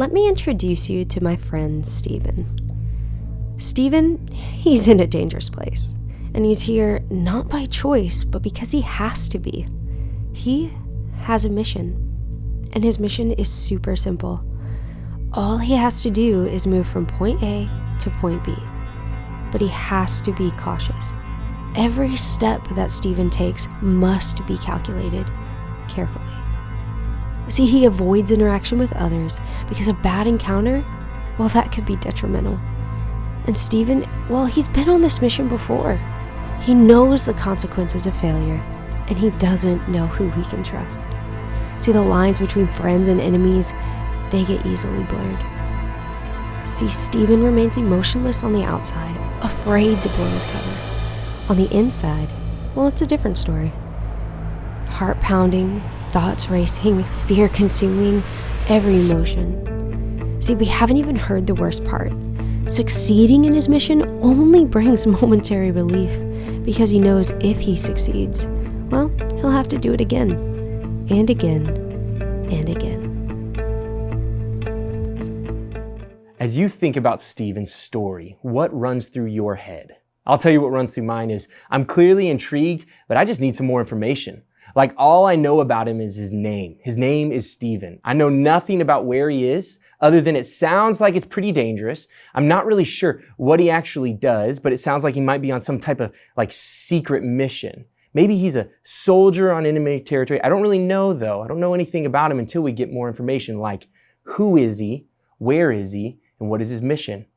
let me introduce you to my friend Steven. Steven, he's in a dangerous place, and he's here not by choice, but because he has to be. He has a mission, and his mission is super simple. All he has to do is move from point A to point B, but he has to be cautious. Every step that Steven takes must be calculated carefully. See, he avoids interaction with others because a bad encounter, well, that could be detrimental. And Steven, well, he's been on this mission before. He knows the consequences of failure, and he doesn't know who he can trust. See, the lines between friends and enemies, they get easily blurred. See, Steven remains emotionless on the outside, afraid to blow his cover. On the inside, well, it's a different story. Heart pounding, thoughts racing, fear consuming every emotion. See, we haven't even heard the worst part. Succeeding in his mission only brings momentary relief because he knows if he succeeds, well, he'll have to do it again and again and again. As you think about Steven's story, what runs through your head? I'll tell you what runs through mine is, I'm clearly intrigued, but I just need some more information. Like, all I know about him is his name. His name is Steven. I know nothing about where he is, other than it sounds like it's pretty dangerous. I'm not really sure what he actually does, but it sounds like he might be on some type of secret mission. Maybe he's a soldier on enemy territory. I don't really know though. I don't know anything about him until we get more information, like who is he, where is he, and what is his mission?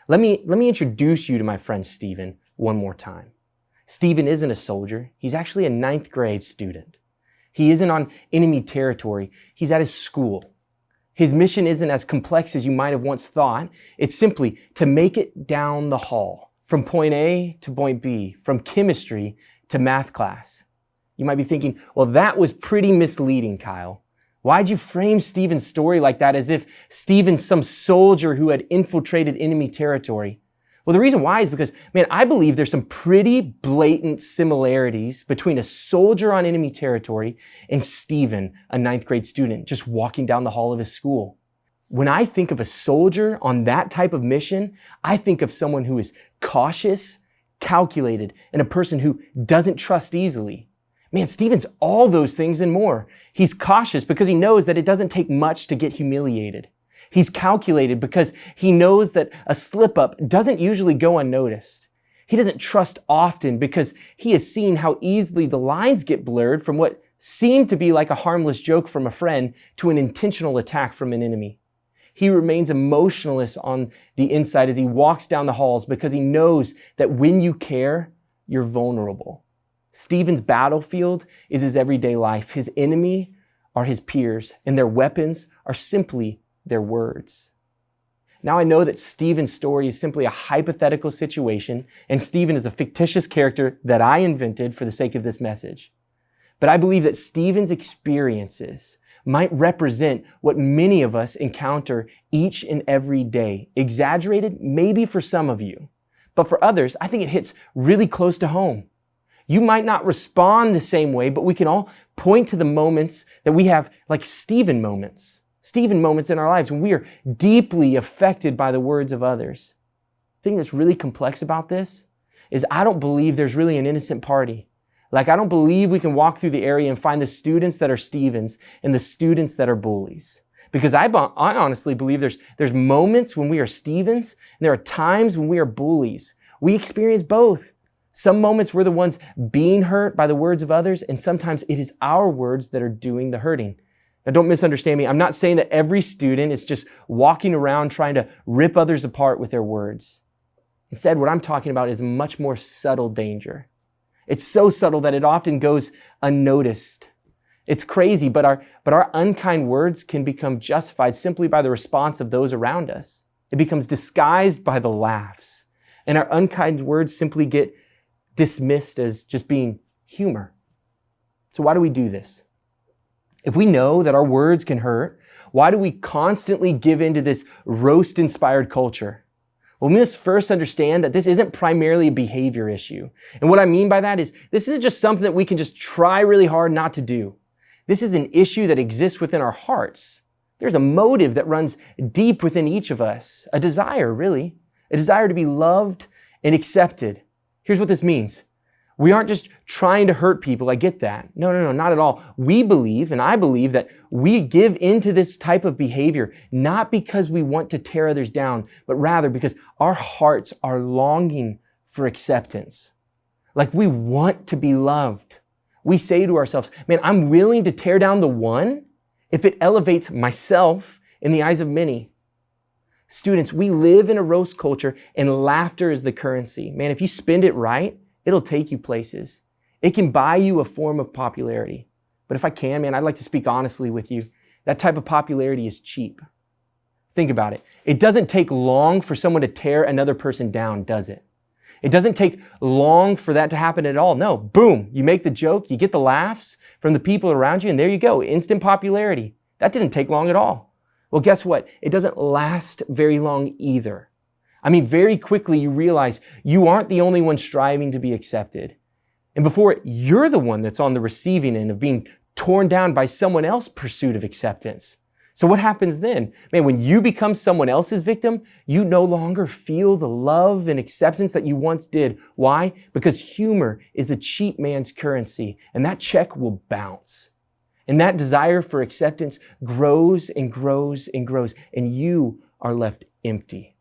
Let me introduce you to my friend Steven one more time. Steven isn't a soldier. He's actually a 9th grade student. He isn't on enemy territory. He's at his school. His mission isn't as complex as you might have once thought. It's simply to make it down the hall, from point A to point B, from chemistry to math class. You might be thinking, well, that was pretty misleading, Kyle. Why'd you frame Steven's story like that, as if Steven's some soldier who had infiltrated enemy territory? Well, the reason why is because, man, I believe there's some pretty blatant similarities between a soldier on enemy territory and Steven, a 9th grade student, just walking down the hall of his school. When I think of a soldier on that type of mission, I think of someone who is cautious, calculated, and a person who doesn't trust easily. Man, Steven's all those things and more. He's cautious because he knows that it doesn't take much to get humiliated. He's calculated because he knows that a slip-up doesn't usually go unnoticed. He doesn't trust often because he has seen how easily the lines get blurred from what seemed to be like a harmless joke from a friend to an intentional attack from an enemy. He remains emotionless on the inside as he walks down the halls because he knows that when you care, you're vulnerable. Steven's battlefield is his everyday life. His enemy are his peers, and their weapons are simply their words. Now, I know that Steven's story is simply a hypothetical situation, and Steven is a fictitious character that I invented for the sake of this message. But I believe that Steven's experiences might represent what many of us encounter each and every day. Exaggerated, maybe for some of you, but for others, I think it hits really close to home. You might not respond the same way, but we can all point to the moments that we have, like Steven moments in our lives when we are deeply affected by the words of others. The thing that's really complex about this is I don't believe there's really an innocent party. Like, I don't believe we can walk through the area and find the students that are Stevens and the students that are bullies. Because I honestly believe there's moments when we are Stevens and there are times when we are bullies. We experience both. Some moments we're the ones being hurt by the words of others, and sometimes it is our words that are doing the hurting. Now, don't misunderstand me. I'm not saying that every student is just walking around trying to rip others apart with their words. Instead, what I'm talking about is a much more subtle danger. It's so subtle that it often goes unnoticed. It's crazy, but our unkind words can become justified simply by the response of those around us. It becomes disguised by the laughs, and our unkind words simply get dismissed as just being humor. So why do we do this? If we know that our words can hurt, why do we constantly give into this roast-inspired culture? Well, we must first understand that this isn't primarily a behavior issue. And what I mean by that is this isn't just something that we can just try really hard not to do. This is an issue that exists within our hearts. There's a motive that runs deep within each of us, a desire, really, a desire to be loved and accepted. Here's what this means. We aren't just trying to hurt people. I get that. No, not at all. We believe, and I believe, that we give into this type of behavior not because we want to tear others down, but rather because our hearts are longing for acceptance. Like we want to be loved. We say to ourselves, man, I'm willing to tear down the one if it elevates myself in the eyes of many. Students, we live in a roast culture and laughter is the currency. Man, if you spend it right, it'll take you places. It can buy you a form of popularity. But if I can, man, I'd like to speak honestly with you. That type of popularity is cheap. Think about it. It doesn't take long for someone to tear another person down, does it? It doesn't take long for that to happen at all. No, boom, you make the joke, you get the laughs from the people around you, and there you go, instant popularity. That didn't take long at all. Well, guess what? It doesn't last very long either. I mean, very quickly you realize you aren't the only one striving to be accepted. And before you're the one that's on the receiving end of being torn down by someone else's pursuit of acceptance. So what happens then? Man, when you become someone else's victim, you no longer feel the love and acceptance that you once did. Why? Because humor is a cheap man's currency, and that check will bounce. And that desire for acceptance grows and grows and grows, and you are left empty.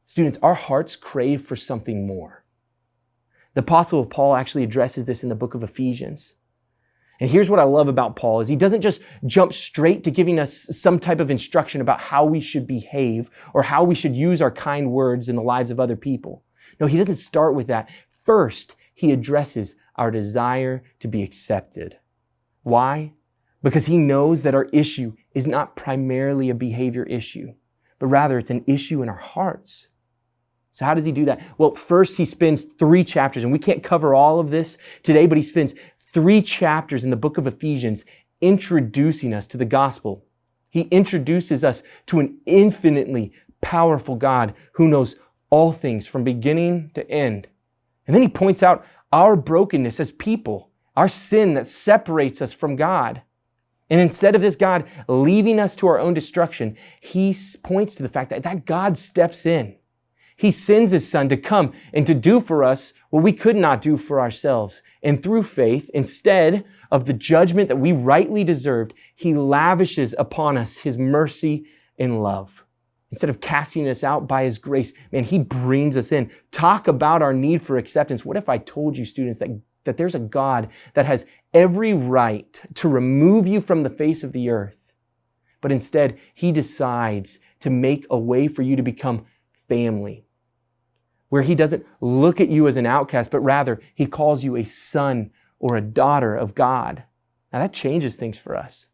Students, our hearts crave for something more. The Apostle Paul actually addresses this in the book of Ephesians. And here's what I love about Paul is he doesn't just jump straight to giving us some type of instruction about how we should behave or how we should use our kind words in the lives of other people. No, he doesn't start with that. First, he addresses our desire to be accepted. Why? Because he knows that our issue is not primarily a behavior issue, but rather it's an issue in our hearts. So how does he do that? Well, first he spends 3 chapters, and we can't cover all of this today, but he spends 3 chapters in the book of Ephesians introducing us to the gospel. He introduces us to an infinitely powerful God who knows all things from beginning to end. And then he points out our brokenness as people, our sin that separates us from God. And instead of this God leaving us to our own destruction, he points to the fact that God steps in. He sends his son to come and to do for us what we could not do for ourselves. And through faith, instead of the judgment that we rightly deserved, he lavishes upon us his mercy and love. Instead of casting us out by his grace, man, he brings us in. Talk about our need for acceptance. What if I told you, students, that there's a God that has every right to remove you from the face of the earth, but instead he decides to make a way for you to become family, where he doesn't look at you as an outcast, but rather he calls you a son or a daughter of God. Now that changes things for us.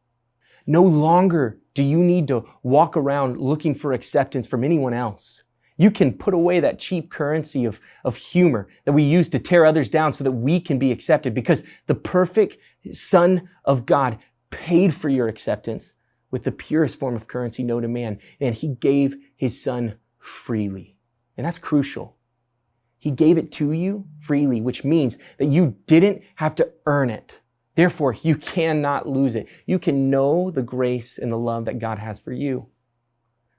No longer do you need to walk around looking for acceptance from anyone else. You can put away that cheap currency of humor that we use to tear others down so that we can be accepted, because the perfect Son of God paid for your acceptance with the purest form of currency known to man, and he gave his son freely. And that's crucial. He gave it to you freely, which means that you didn't have to earn it. Therefore, you cannot lose it. You can know the grace and the love that God has for you.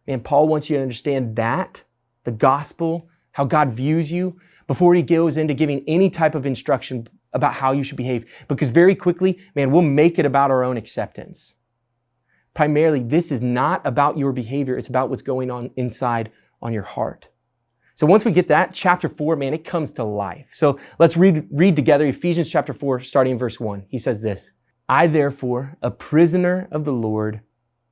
And Paul wants you to understand that, the gospel, how God views you, before he goes into giving any type of instruction about how you should behave. Because very quickly, man, we'll make it about our own acceptance. Primarily, this is not about your behavior. It's about what's going on inside on your heart. So once we get that, chapter 4, man, it comes to life. So let's read together Ephesians chapter 4, starting in verse 1. He says this, I therefore, a prisoner of the Lord,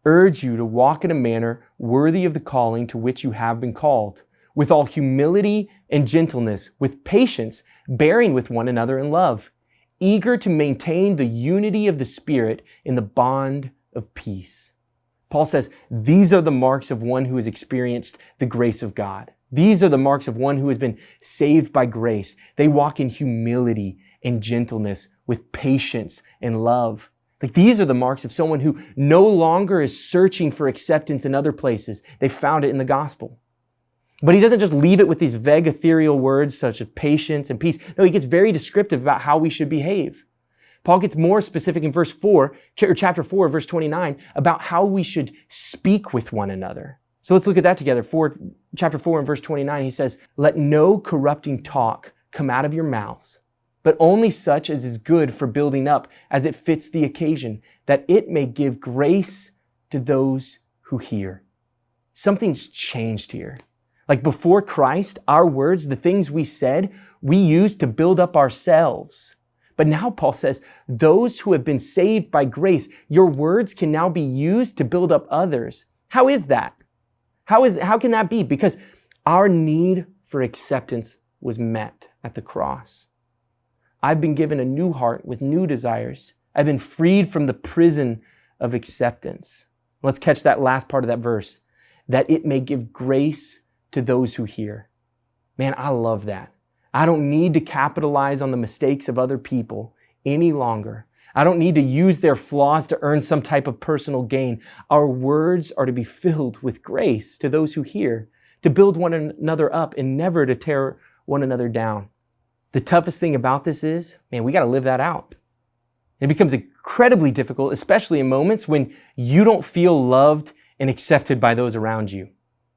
urge you to walk in a manner worthy of the calling to which you have been called, with all humility and gentleness, with patience, bearing with one another in love, eager to maintain the unity of the Spirit in the bond of peace. Paul says, these are the marks of one who has experienced the grace of God. These are the marks of one who has been saved by grace. They walk in humility and gentleness with patience and love. Like these are the marks of someone who no longer is searching for acceptance in other places. They found it in the gospel. But he doesn't just leave it with these vague ethereal words such as patience and peace. No, he gets very descriptive about how we should behave. Paul gets more specific in chapter 4, verse 29, about how we should speak with one another. So let's look at that together. Chapter 4 and verse 29, he says, "Let no corrupting talk come out of your mouths, but only such as is good for building up, as it fits the occasion, that it may give grace to those who hear." Something's changed here. Like before Christ, our words, the things we said, we used to build up ourselves. But now Paul says, those who have been saved by grace, your words can now be used to build up others. How is that? How can that be? Because our need for acceptance was met at the cross. I've been given a new heart with new desires. I've been freed from the prison of acceptance. Let's catch that last part of that verse. That it may give grace to those who hear. Man, I love that. I don't need to capitalize on the mistakes of other people any longer. I don't need to use their flaws to earn some type of personal gain. Our words are to be filled with grace to those who hear, to build one another up and never to tear one another down. The toughest thing about this is, man, we got to live that out. It becomes incredibly difficult, especially in moments when you don't feel loved and accepted by those around you.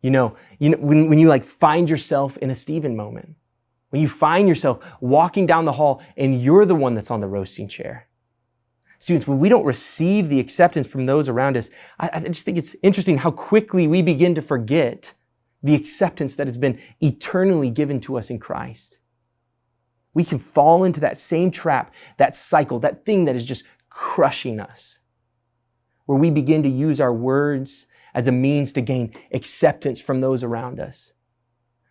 When you find yourself in a Stephen moment, when you find yourself walking down the hall and you're the one that's on the roasting chair. Students, when we don't receive the acceptance from those around us, I just think it's interesting how quickly we begin to forget the acceptance that has been eternally given to us in Christ. We can fall into that same trap, that cycle, that thing that is just crushing us, where we begin to use our words as a means to gain acceptance from those around us.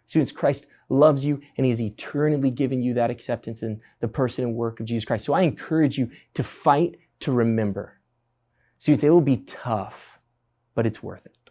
Students, Christ loves you and he has eternally given you that acceptance in the person and work of Jesus Christ. So I encourage you to fight to remember. Students, it will be tough, but it's worth it.